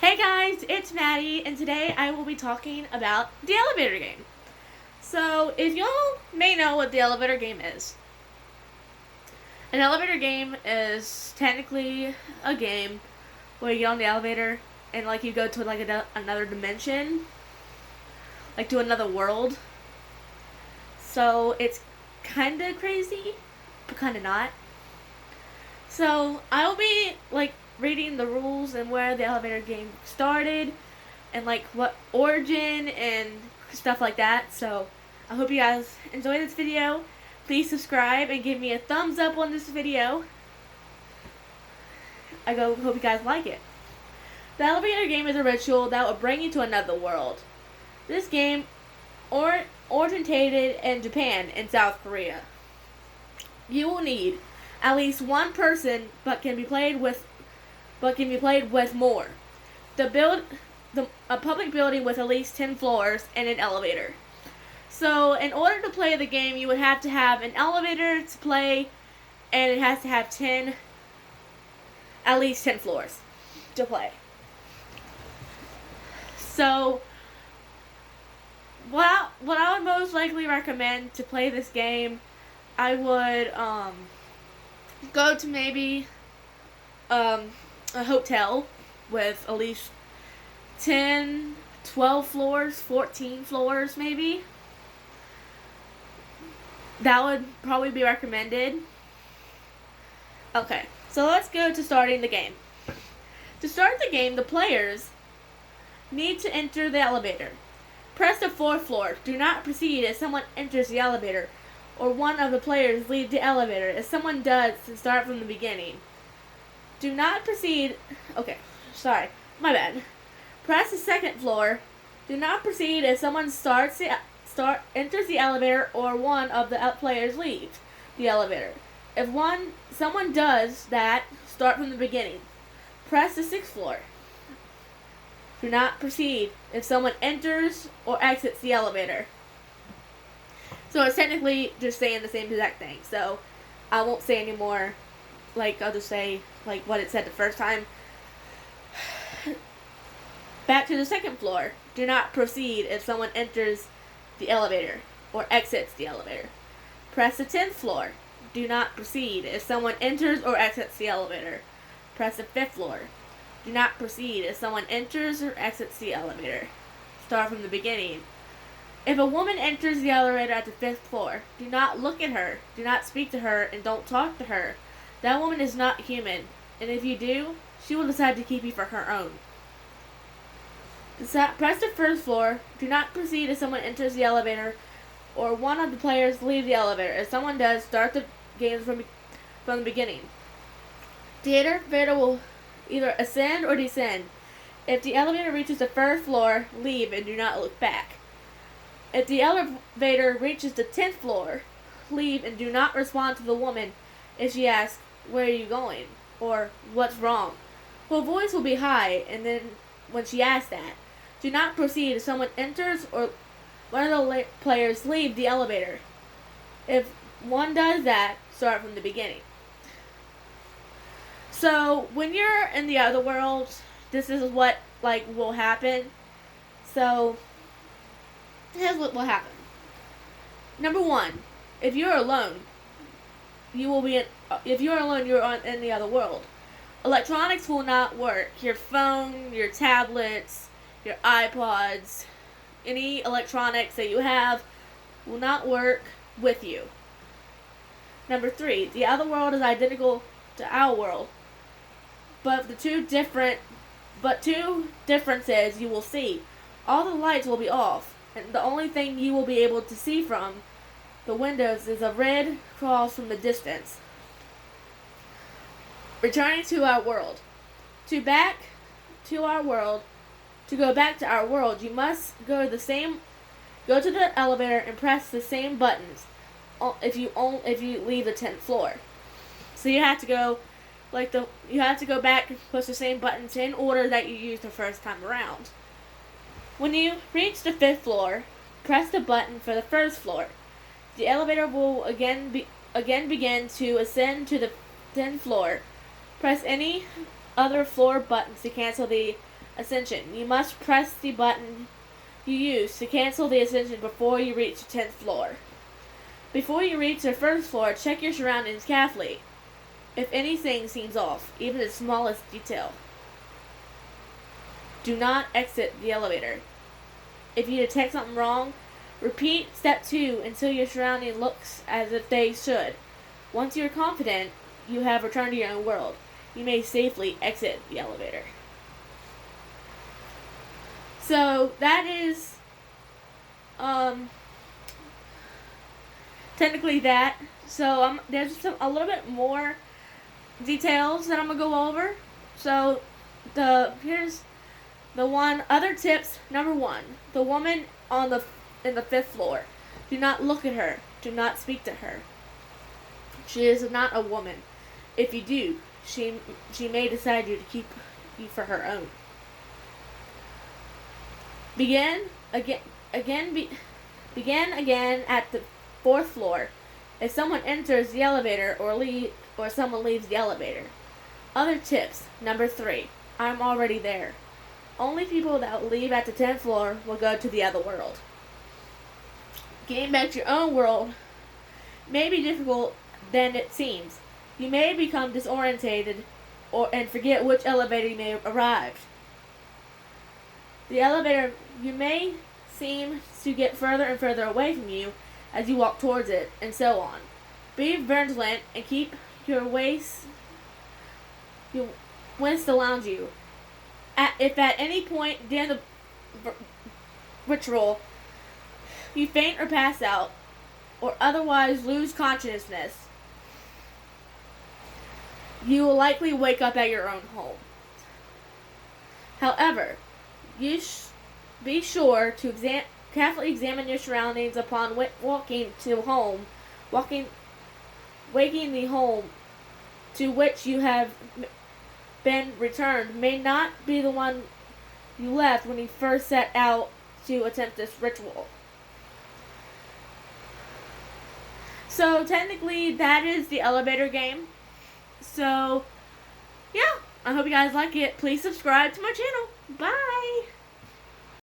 Hey guys, it's Maddie, and today I will be talking about the elevator game. So, if y'all may know what the elevator game is, an elevator game is technically a game where you get on the elevator and you go to another dimension, like to another world. So it's kind of crazy, but kind of not. So I will be reading the rules and where the elevator game started and what origin and stuff like that. So I hope you guys enjoy this video. Please subscribe and give me a thumbs up on this video. Hope you guys like it. The elevator game is a ritual that will bring you to another world. This game originated in Japan and South Korea. You will need at least one person, but can be played with more. A public building with at least 10 floors and an elevator. So in order to play the game, you would have to have an elevator to play, and it has to have at least 10 floors to play. So what I would most likely recommend to play this game, I would go to maybe a hotel with at least 10, 12 floors, 14 floors maybe. That would probably be recommended. Okay, so let's go to starting the game. To start the game, the players need to enter the elevator. Press the 4th floor. Do not proceed as someone enters the elevator, or one of the players leave the elevator. If someone does, then start from the beginning. Do not proceed. Okay, sorry, my bad. Press the 2nd floor. Do not proceed if someone enters the elevator or one of the players leaves the elevator. If someone does that, start from the beginning. Press the 6th floor. Do not proceed if someone enters or exits the elevator. So it's technically just saying the same exact thing. So I won't say any more. I'll just say what it said the first time. Back to the 2nd floor. Do not proceed if someone enters the elevator or exits the elevator. Press the 10th floor. Do not proceed if someone enters or exits the elevator. Press the 5th floor. Do not proceed if someone enters or exits the elevator. Start from the beginning. If a woman enters the elevator at the 5th floor, do not look at her, do not speak to her, and don't talk to her. That woman is not human, and if you do, she will decide to keep you for her own. Press the 1st floor. Do not proceed if someone enters the elevator or one of the players leave the elevator. If someone does, start the game from the beginning. The elevator will either ascend or descend. If the elevator reaches the 1st floor, leave and do not look back. If the elevator reaches the 10th floor, leave and do not respond to the woman if she asks, "Where are you going?" or "What's wrong?" Her voice will be high, and then when she asks that, do not proceed if someone enters or one of the players leave the elevator. If one does that, start from the beginning. So when you're in the other world, this is what will happen. So here's what will happen. Number 1, if you're alone, you're in the other world. Electronics will not work. Your phone, your tablets, your iPods, any electronics that you have will not work with you. Number 3, the other world is identical to our world, but two differences you will see. All the lights will be off, and the only thing you will be able to see from the windows is a red cross from the distance. Returning to our world. To go back to our world, you must go to the elevator and press the same buttons if you leave the 10th floor. So you have to go back and push the same buttons in order that you used the first time around. When you reach the 5th floor, press the button for the 1st floor. The elevator will again begin to ascend to the 10th floor. Press any other floor buttons to cancel the ascension. You must press the button you use to cancel the ascension before you reach the 10th floor. Before you reach the first floor, check your surroundings carefully. If anything seems off, even the smallest detail. Do not exit the elevator. If you detect something wrong, repeat step 2 until your surrounding looks as if they should. Once you're confident you have returned to your own world, you may safely exit the elevator. So that is technically that. So there's a little bit more details that I'm gonna go over. So here's the one other tips. Number 1, the woman in the 5th floor. Do not look at her. Do not speak to her. She is not a woman. If you do, she may decide to keep you for her own. Begin again at the 4th floor. If someone enters the elevator or someone leaves the elevator. Other tips. Number 3. I'm already there. Only people that leave at the 10th floor will go to the other world. Getting back to your own world may be difficult than it seems. You may become disorientated and forget which elevator you may have arrived. The elevator, you may seem to get further and further away from you as you walk towards it, and so on. Be vigilant and keep your waist around you. If at any point during the ritual you faint or pass out, or otherwise lose consciousness, you will likely wake up at your own home. However, you be sure to carefully examine your surroundings upon waking the home to which you have been returned may not be the one you left when you first set out to attempt this ritual. So technically that is the elevator game. So yeah, I hope you guys like it. Please subscribe to my channel. Bye!